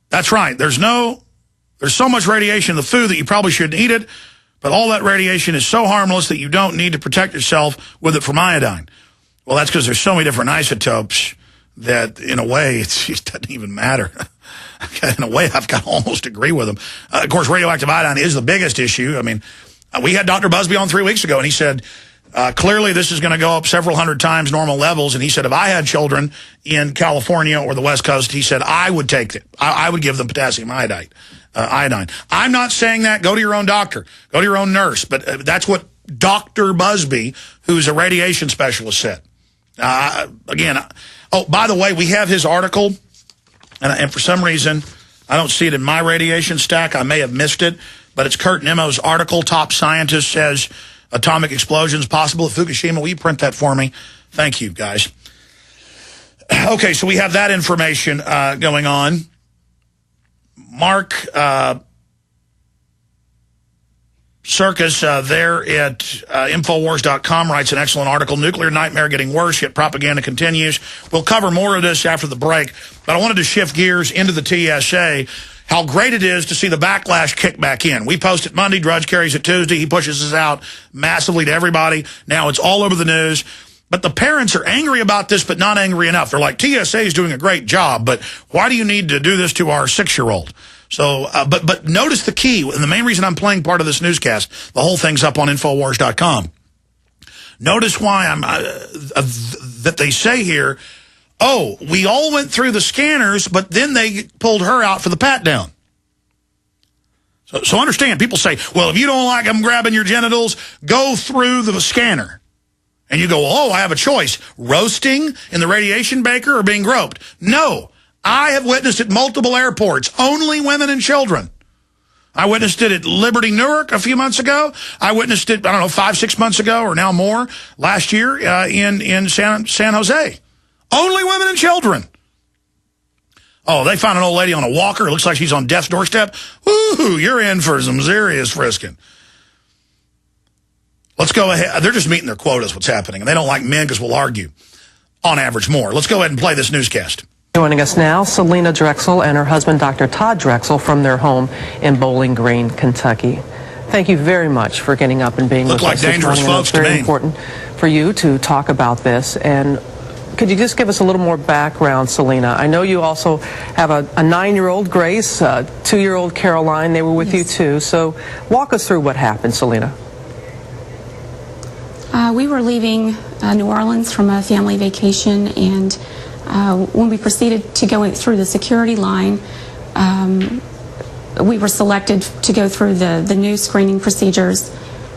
That's right. There's so much radiation in the food that you probably shouldn't eat it, but all that radiation is so harmless that you don't need to protect yourself with it from iodine. Well, that's because there's so many different isotopes that, in a way, it doesn't even matter. In a way, I've got to almost agree with them. Of course, radioactive iodine is the biggest issue. I mean, we had Dr. Busby on 3 weeks ago, and he said, clearly this is going to go up several hundred times normal levels. And he said, if I had children in California or the West Coast, he said, I would take it. I would give them potassium iodine. I'm not saying that. Go to your own doctor. Go to your own nurse. But that's what Dr. Busby, who's a radiation specialist, said. Again, oh, by the way, we have his article. And for some reason, I don't see it in my radiation stack. I may have missed it. But it's Kurt Nemo's article, Top Scientist Says Atomic Explosions Possible at Fukushima. Will you print that for me? Thank you, guys. Okay, so we have that information going on. Mark Circus there at Infowars.com writes an excellent article, Nuclear Nightmare Getting Worse, Yet Propaganda Continues. We'll cover more of this after the break, but I wanted to shift gears into the TSA, how great it is to see the backlash kick back in. We post it Monday, Drudge carries it Tuesday, he pushes us out massively to everybody. Now it's all over the news. But the parents are angry about this, but not angry enough. They're like, TSA is doing a great job, but why do you need to do this to our 6-year-old? So, but notice the key, and the main reason I'm playing part of this newscast, the whole thing's up on Infowars.com. Notice why that they say here, oh, we all went through the scanners, but then they pulled her out for the pat-down. So understand, people say, well, if you don't like them grabbing your genitals, go through the scanner. And you go, oh, I have a choice, roasting in the radiation baker or being groped. No, I have witnessed it at multiple airports, only women and children. I witnessed it at Liberty Newark a few months ago. I witnessed it, I don't know, 5-6 months ago or now more, last year in San Jose. Only women and children. Oh, they found an old lady on a walker. It looks like she's on death's doorstep. Woo, you're in for some serious frisking. Let's go ahead. They're just meeting their quotas, what's happening. And they don't like men because we'll argue, on average, more. Let's go ahead and play this newscast. Joining us now, Selena Drexel and her husband, Dr. Todd Drexel, from their home in Bowling Green, Kentucky. Thank you very much for getting up and being with us this morning. It's very important for you to talk about this. And could you just give us a little more background, Selena? I know you also have a 9-year-old, Grace, a 2-year-old, Caroline. They were with you, too. So walk us through what happened, Selena. We were leaving New Orleans from a family vacation, and when we proceeded to go through the security line, we were selected to go through the new screening procedures.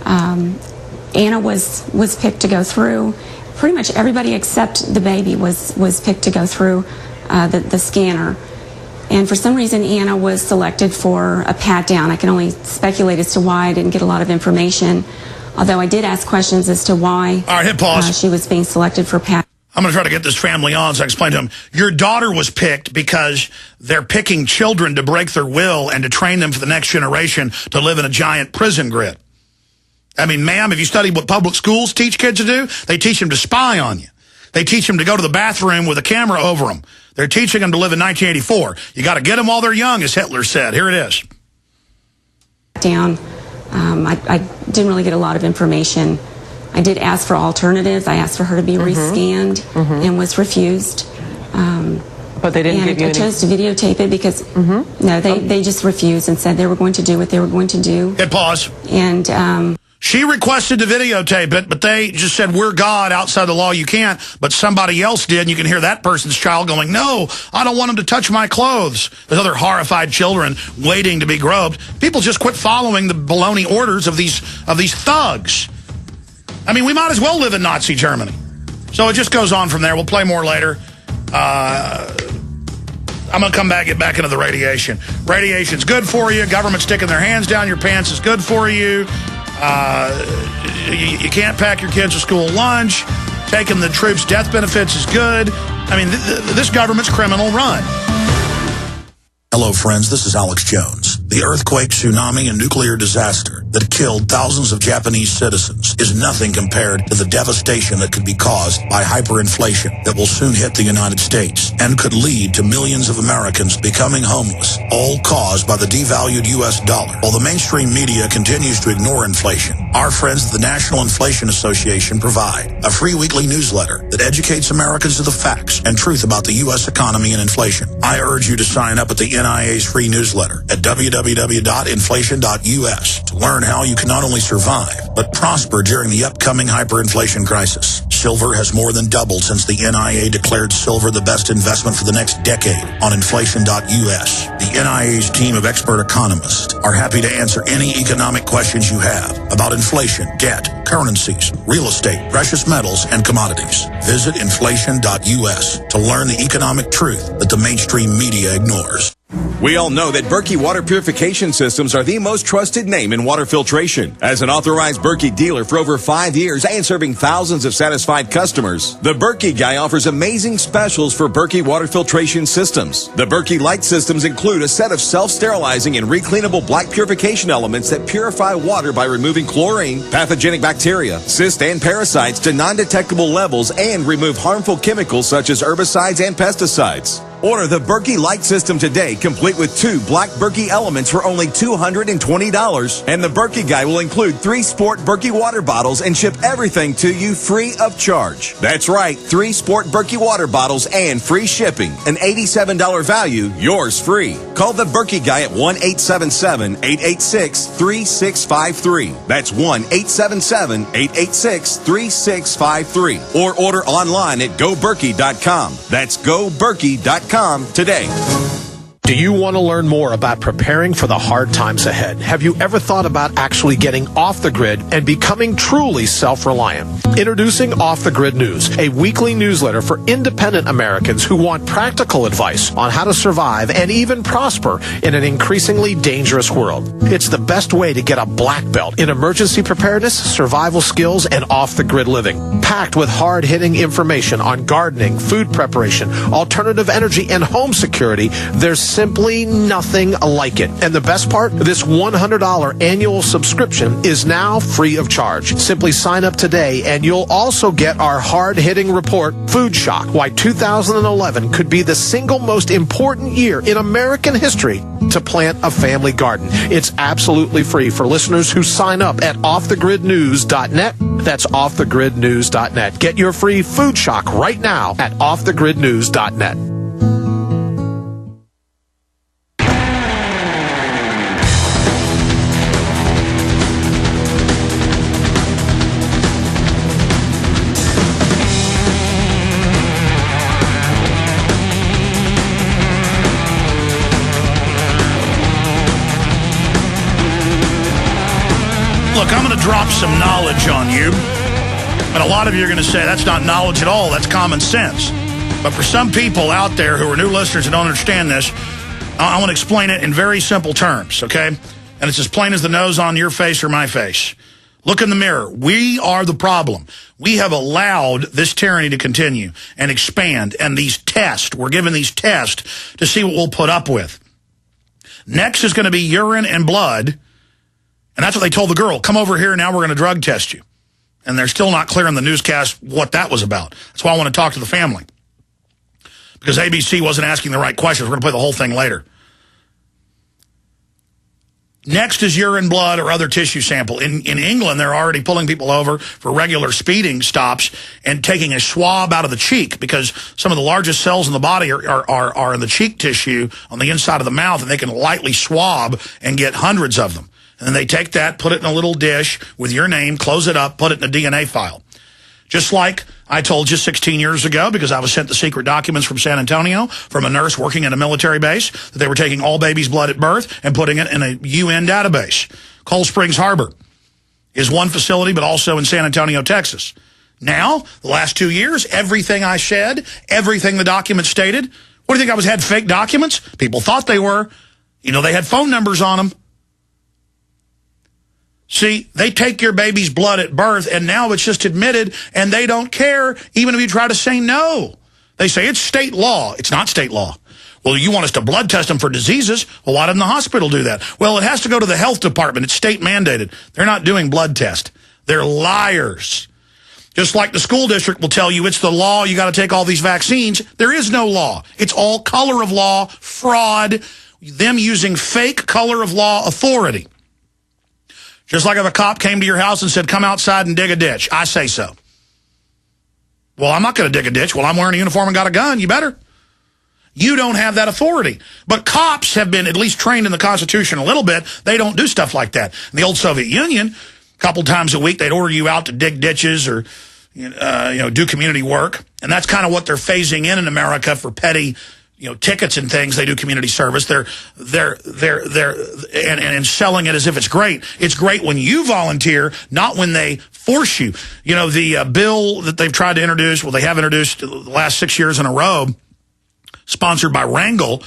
Anna was picked to go through. Pretty much everybody except the baby was picked to go through the scanner. And for some reason, Anna was selected for a pat-down. I can only speculate as to why. I didn't get a lot of information. Although I did ask questions as to why all right, hit pause. She was being selected for pat. I'm going to try to get this family on so I explain to them. Your daughter was picked because they're picking children to break their will and to train them for the next generation to live in a giant prison grid. I mean, ma'am, if you study what public schools teach kids to do, they teach them to spy on you. They teach them to go to the bathroom with a camera over them. They're teaching them to live in 1984. You got to get them while they're young, as Hitler said. Here it is. Down. I didn't really get a lot of information. I did ask for alternatives. I asked for her to be rescanned and was refused. But they didn't give you any... I chose to videotape it because, no, they just refused and said they were going to do what they were going to do. Hit pause. And... she requested to videotape it, but they just said, we're God, outside the law you can't. But somebody else did, and you can hear that person's child going, no, I don't want him to touch my clothes. There's other horrified children waiting to be groped. People just quit following the baloney orders of these thugs. I mean, we might as well live in Nazi Germany. So it just goes on from there. We'll play more later. I'm going to come back, get back into the radiation. Radiation's good for you. Government sticking their hands down your pants is good for you. You can't pack your kids to school lunch. Taking the troops' death benefits is good. I mean, this government's criminal run. Hello, friends. This is Alex Jones. The earthquake, tsunami, and nuclear disaster that killed thousands of Japanese citizens is nothing compared to the devastation that could be caused by hyperinflation that will soon hit the United States and could lead to millions of Americans becoming homeless, all caused by the devalued U.S. dollar. While the mainstream media continues to ignore inflation, our friends at the National Inflation Association provide a free weekly newsletter that educates Americans to the facts and truth about the U.S. economy and inflation. I urge you to sign up at the NIA's free newsletter at www.inflation.us to learn how you can not only survive, but prosper during the upcoming hyperinflation crisis. Silver has more than doubled since the NIA declared silver the best investment for the next decade on inflation.us. The NIA's team of expert economists are happy to answer any economic questions you have about inflation, debt, currencies, real estate, precious metals, and commodities. Visit inflation.us to learn the economic truth that the mainstream media ignores. We all know that Berkey water purification systems are the most trusted name in water filtration. As an authorized Berkey dealer for over 5 years and serving thousands of satisfied customers, the Berkey Guy offers amazing specials for Berkey water filtration systems. The Berkey Light systems include a set of self-sterilizing and recleanable black purification elements that purify water by removing chlorine, pathogenic bacteria, cysts, and parasites to non-detectable levels and remove harmful chemicals such as herbicides and pesticides. Order the Berkey Light system today, complete with 2 black Berkey elements for only $220. And the Berkey Guy will include 3 sport Berkey water bottles and ship everything to you free of charge. That's right, 3 sport Berkey water bottles and free shipping. An $87 value, yours free. Call the Berkey Guy at 1-877-886-3653. That's 1-877-886-3653. Or order online at goberkey.com. That's goberkey.com today. Do you want to learn more about preparing for the hard times ahead? Have you ever thought about actually getting off the grid and becoming truly self-reliant? Introducing Off the Grid News, a weekly newsletter for independent Americans who want practical advice on how to survive and even prosper in an increasingly dangerous world. It's the best way to get a black belt in emergency preparedness, survival skills, and off-the-grid living. Packed with hard-hitting information on gardening, food preparation, alternative energy, and home security, there's simply nothing like it. And the best part, this $100 annual subscription is now free of charge. Simply sign up today and you'll also get our hard-hitting report, Food Shock, Why 2011 Could Be the Single Most Important Year in American History to Plant a Family Garden. It's absolutely free for listeners who sign up at offthegridnews.net. That's offthegridnews.net. Get your free Food Shock right now at offthegridnews.net. Look, I'm going to drop some knowledge on you, and a lot of you are going to say, that's not knowledge at all, that's common sense. But for some people out there who are new listeners and don't understand this, I want to explain it in very simple terms, okay? And it's as plain as the nose on your face or my face. Look in the mirror. We are the problem. We have allowed this tyranny to continue and expand, and these tests, we're given these tests to see what we'll put up with. Next is going to be urine and blood. And that's what they told the girl. Come over here, now we're going to drug test you. And they're still not clear on the newscast what that was about. That's why I want to talk to the family. Because ABC wasn't asking the right questions. We're going to play the whole thing later. Next is urine, blood, or other tissue sample. In England, they're already pulling people over for regular speeding stops and taking a swab out of the cheek because some of the largest cells in the body are in the cheek tissue on the inside of the mouth, and they can lightly swab and get hundreds of them. And then they take that, put it in a little dish with your name, close it up, put it in a DNA file. Just like I told you 16 years ago, because I was sent the secret documents from San Antonio from a nurse working at a military base, that they were taking all babies' blood at birth and putting it in a UN database. Cold Springs Harbor is one facility, but also in San Antonio, Texas. Now, the last 2 years, everything I said, everything the document stated, what do you think, had fake documents? People thought they were. You know, they had phone numbers on them. See, they take your baby's blood at birth, and now it's just admitted, and they don't care, even if you try to say no. They say it's state law. It's not state law. Well, you want us to blood test them for diseases. Well, why doesn't the hospital do that? Well, it has to go to the health department. It's state mandated. They're not doing blood tests. They're liars. Just like the school district will tell you it's the law, you got to take all these vaccines. There is no law. It's all color of law, fraud, them using fake color of law authority. Just like if a cop came to your house and said, come outside and dig a ditch. I say so. Well, I'm not going to dig a ditch. Well, I'm wearing a uniform and got a gun. You better. You don't have that authority. But cops have been at least trained in the Constitution a little bit. They don't do stuff like that. In the old Soviet Union, a couple times a week, they'd order you out to dig ditches or do community work. And that's kind of what they're phasing in America for petty, tickets and things. They do community service. They're selling it as if it's great. It's great when you volunteer, not when they force you. The bill that they've tried to introduce, well, they have introduced the last 6 years in a row, sponsored by Wrangle,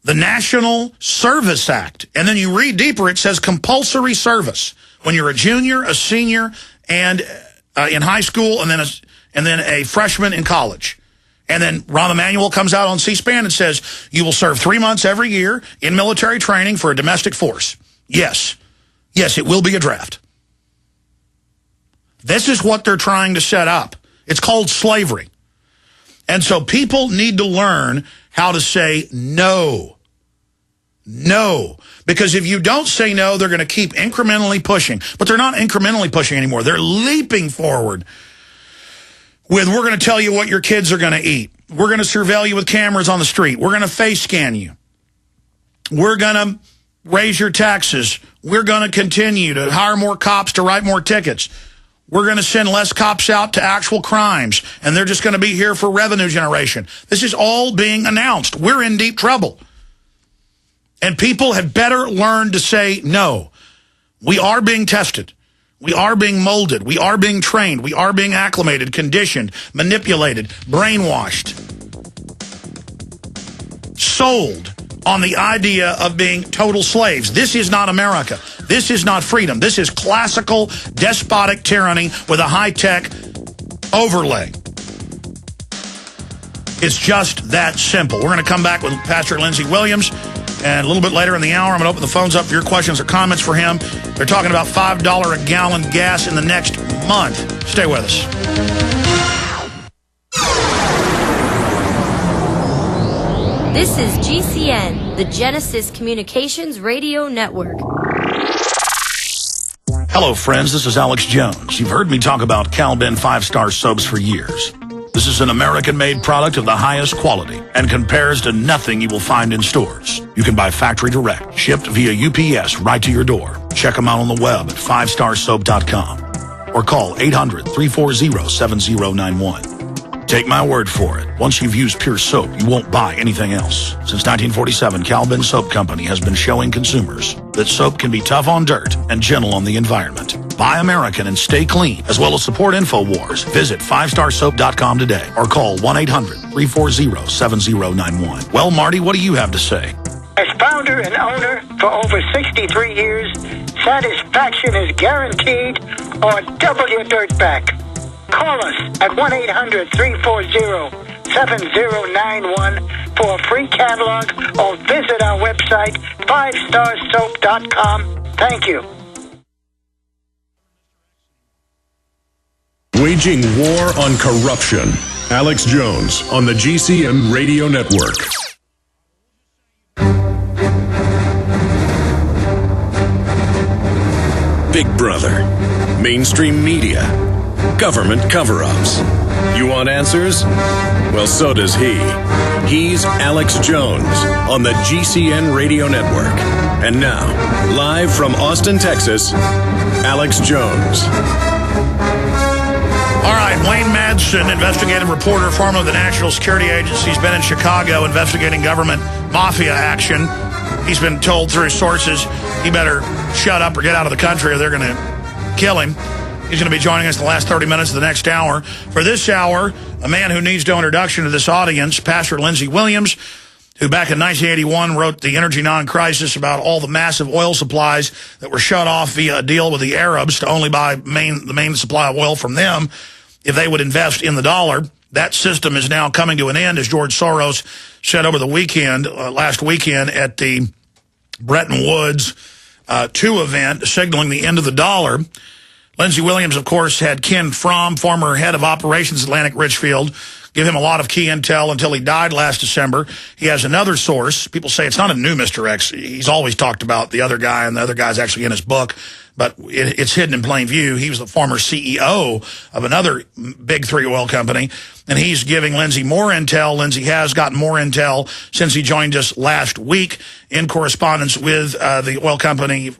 the National Service Act. And then you read deeper, it says compulsory service. When you're a junior, a senior, and in high school, and then a freshman in college. And then Rahm Emanuel comes out on C-SPAN and says, you will serve 3 months every year in military training for a domestic force. Yes. Yes, it will be a draft. This is what they're trying to set up. It's called slavery. And so people need to learn how to say no. No. Because if you don't say no, they're going to keep incrementally pushing. But they're not incrementally pushing anymore. They're leaping forward with, we're going to tell you what your kids are going to eat. We're going to surveil you with cameras on the street. We're going to face scan you. We're going to raise your taxes. We're going to continue to hire more cops to write more tickets. We're going to send less cops out to actual crimes, and they're just going to be here for revenue generation. This is all being announced. We're in deep trouble. And people had better learn to say no. We are being tested. We are being molded. We are being trained. We are being acclimated, conditioned, manipulated, brainwashed, sold on the idea of being total slaves. This is not America. This is not freedom. This is classical despotic tyranny with a high-tech overlay. It's just that simple. We're going to come back with Pastor Lindsey Williams, and a little bit later in the hour, I'm going to open the phones up for your questions or comments for him. They're talking about $5 a gallon gas in the next month. Stay with us. This is GCN, the Genesis Communications Radio Network. Hello, friends. This is Alex Jones. You've heard me talk about Cal-Ben 5-star soaps for years. This is an American-made product of the highest quality and compares to nothing you will find in stores. You can buy factory direct, shipped via UPS right to your door. Check them out on the web at 5starsoap.com or call 800-340-7091. Take my word for it. Once you've used Pure Soap, you won't buy anything else. Since 1947, Cal-Ben Soap Company has been showing consumers that soap can be tough on dirt and gentle on the environment. Buy American and stay clean, as well as support InfoWars. Visit 5starsoap.com today or call 1-800-340-7091. Well, Marty, what do you have to say? As founder and owner for over 63 years, satisfaction is guaranteed or double your dirt back. Call us at 1-800-340-7091 for a free catalog or visit our website, 5starsoap.com. Thank you. Waging war on corruption. Alex Jones on the GCN Radio Network. Big Brother. Mainstream media. Government cover-ups. You want answers? Well, so does he. He's Alex Jones on the GCN Radio Network. And now, live from Austin, Texas, Alex Jones. All right, Wayne Madsen, investigative reporter, former of the National Security Agency. He's been in Chicago investigating government mafia action. He's been told through his sources he better shut up or get out of the country or they're going to kill him. He's going to be joining us the last 30 minutes of the next hour. For this hour, a man who needs no introduction to this audience, Pastor Lindsey Williams, who back in 1981 wrote The Energy Non-Crisis about all the massive oil supplies that were shut off via a deal with the Arabs to only buy the main supply of oil from them if they would invest in the dollar. That system is now coming to an end, as George Soros said over the weekend, last weekend at the Bretton Woods 2 event, signaling the end of the dollar. Lindsey Williams, of course, had Ken Fromm, former head of operations at Atlantic Richfield, give him a lot of key intel until he died last December. He has another source. People say it's not a new Mr. X. He's always talked about the other guy, and the other guy's actually in his book, but it's hidden in plain view. He was the former CEO of another big 3 oil company, and he's giving Lindsey more intel. Lindsey has gotten more intel since he joined us last week in correspondence with the oil company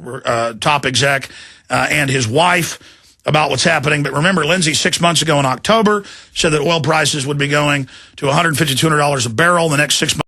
top exec and his wife about what's happening. But remember, Lindsey 6 months ago in October said that oil prices would be going to $150, $200 a barrel in the next 6 months.